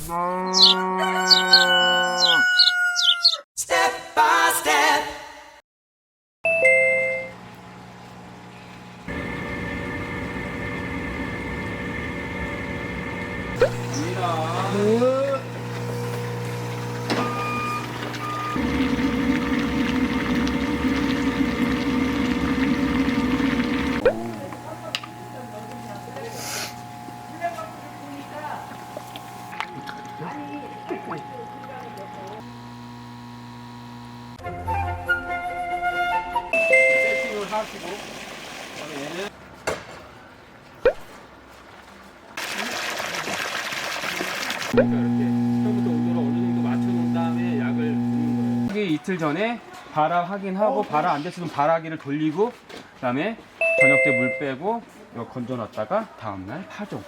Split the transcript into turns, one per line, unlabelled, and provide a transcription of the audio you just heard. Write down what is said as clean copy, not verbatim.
Step by step.
세팅을 하시고 얘는 이렇게 처음부터 온도를 어느 정도 맞춰놓은 다음에 약을 붓는 거예요. 이틀 전에 발화 확인하고 발화 안 됐으면 발화기를 돌리고 그다음에 저녁 때 물 빼고 이거 건져놨다가 다음날 파종.